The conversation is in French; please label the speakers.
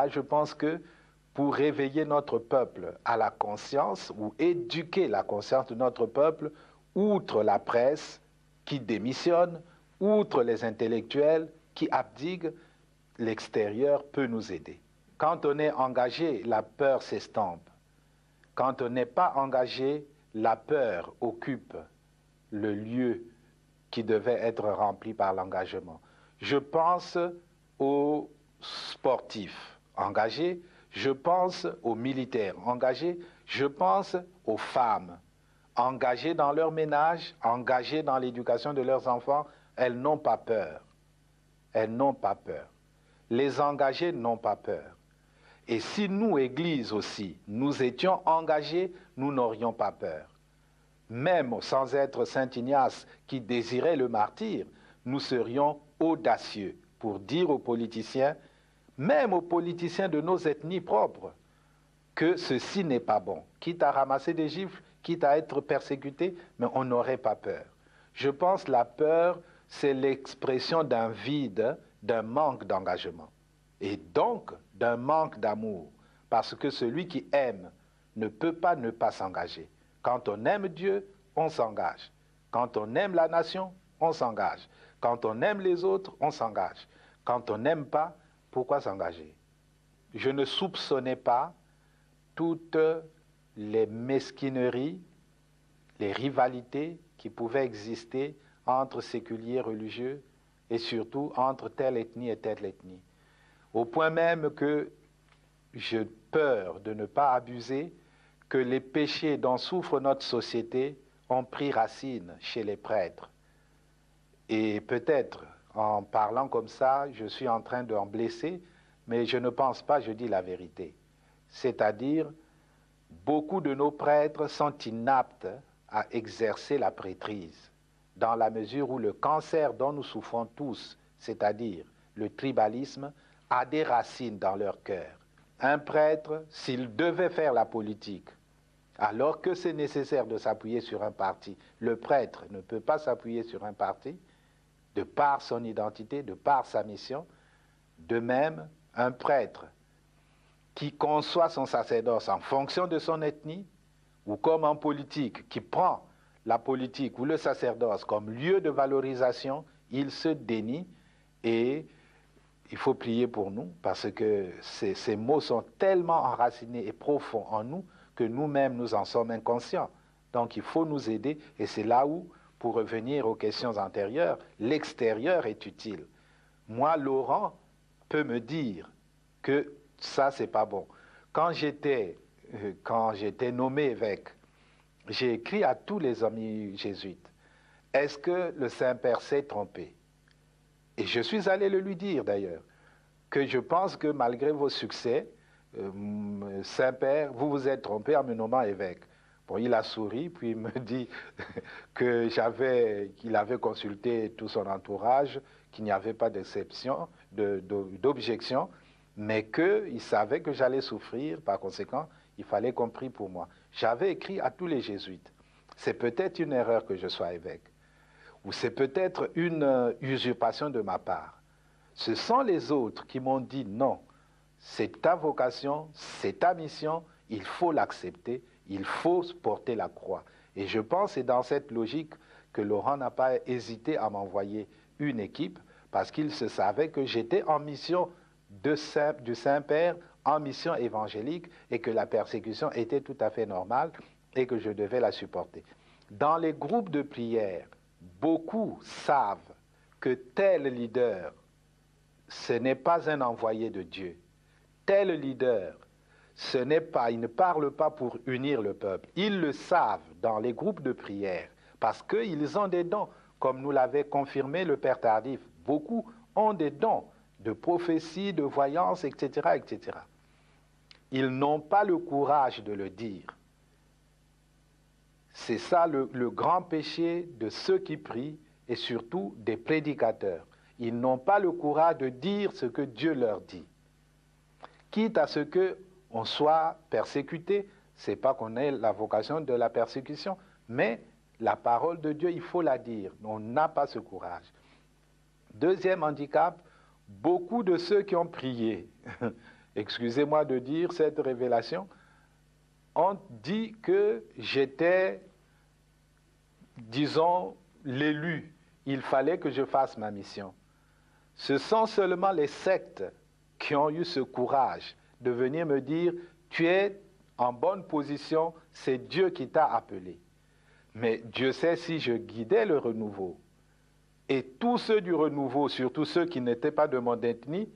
Speaker 1: là, je pense que pour réveiller notre peuple à la conscience ou éduquer la conscience de notre peuple, outre la presse qui démissionne, outre les intellectuels qui abdiguent, l'extérieur peut nous aider. Quand on est engagé, la peur s'estompe. Quand on n'est pas engagé, la peur occupe le lieu qui devait être rempli par l'engagement. Je pense aux sportifs engagés, je pense aux militaires engagés, je pense aux femmes engagées dans leur ménage, engagées dans l'éducation de leurs enfants. Elles n'ont pas peur. Elles n'ont pas peur. Les engagés n'ont pas peur. Et si nous, Église aussi, nous étions engagés, nous n'aurions pas peur. Même sans être Saint Ignace qui désirait le martyre, nous serions audacieux pour dire aux politiciens, même aux politiciens de nos ethnies propres, que ceci n'est pas bon. Quitte à ramasser des gifles, quitte à être persécuté, mais on n'aurait pas peur. Je pense que la peur, c'est l'expression d'un vide, d'un manque d'engagement. Et donc d'un manque d'amour. Parce que celui qui aime ne peut pas ne pas s'engager. Quand on aime Dieu, on s'engage. Quand on aime la nation, on s'engage. Quand on aime les autres, on s'engage. Quand on n'aime pas, pourquoi s'engager? Je ne soupçonnais pas toutes les mesquineries, les rivalités qui pouvaient exister entre séculiers religieux et surtout entre telle ethnie et telle ethnie. Au point même que j'ai peur de ne pas abuser, que les péchés dont souffre notre société ont pris racine chez les prêtres. Et peut-être, en parlant comme ça, je suis en train d'en blesser, mais je ne pense pas, je dis la vérité. C'est-à-dire, beaucoup de nos prêtres sont inaptes à exercer la prêtrise, dans la mesure où le cancer dont nous souffrons tous, c'est-à-dire le tribalisme, a des racines dans leur cœur. Un prêtre, s'il devait faire la politique, alors que c'est nécessaire de s'appuyer sur un parti, le prêtre ne peut pas s'appuyer sur un parti, de par son identité, de par sa mission. De même, un prêtre qui conçoit son sacerdoce en fonction de son ethnie, ou comme en politique, qui prend la politique ou le sacerdoce comme lieu de valorisation, il se dénie et il faut prier pour nous parce que ces mots sont tellement enracinés et profonds en nous que nous-mêmes nous en sommes inconscients. Donc il faut nous aider et c'est là où, pour revenir aux questions antérieures, l'extérieur est utile. Moi, Laurent peut me dire que ça, c'est pas bon. Quand j'étais nommé évêque, j'ai écrit à tous les amis jésuites, est-ce que le Saint-Père s'est trompé? Et je suis allé le lui dire d'ailleurs, que je pense que malgré vos succès, Saint-Père, vous vous êtes trompé en me nommant évêque. Bon, il a souri, puis il me dit qu'il avait consulté tout son entourage, qu'il n'y avait pas d'exception, d'objection, mais qu'il savait que j'allais souffrir, par conséquent, il fallait qu'on prie pour moi. J'avais écrit à tous les jésuites. C'est peut-être une erreur que je sois évêque, ou c'est peut-être une usurpation de ma part. Ce sont les autres qui m'ont dit non, c'est ta vocation, c'est ta mission, il faut l'accepter, il faut porter la croix. Et je pense, c'est dans cette logique que Laurent n'a pas hésité à m'envoyer une équipe, parce qu'il se savait que j'étais en mission du Saint-Père, en mission évangélique, et que la persécution était tout à fait normale, et que je devais la supporter. Dans les groupes de prière, beaucoup savent que tel leader, ce n'est pas un envoyé de Dieu. Tel leader, il ne parle pas pour unir le peuple. Ils le savent dans les groupes de prière parce qu'ils ont des dons, comme nous l'avait confirmé le Père Tardif. Beaucoup ont des dons de prophétie, de voyance, etc., etc. Ils n'ont pas le courage de le dire. C'est ça le grand péché de ceux qui prient et surtout des prédicateurs. Ils n'ont pas le courage de dire ce que Dieu leur dit. Quitte à ce qu'on soit persécuté, ce n'est pas qu'on ait la vocation de la persécution, mais la parole de Dieu, il faut la dire. On n'a pas ce courage. Deuxième handicap, beaucoup de ceux qui ont prié excusez-moi de dire cette révélation, ont dit que j'étais, disons, l'élu. Il fallait que je fasse ma mission. Ce sont seulement les sectes qui ont eu ce courage de venir me dire « Tu es en bonne position, c'est Dieu qui t'a appelé. » Mais Dieu sait si je guidais le renouveau. Et tous ceux du renouveau, surtout ceux qui n'étaient pas de mon ethnie,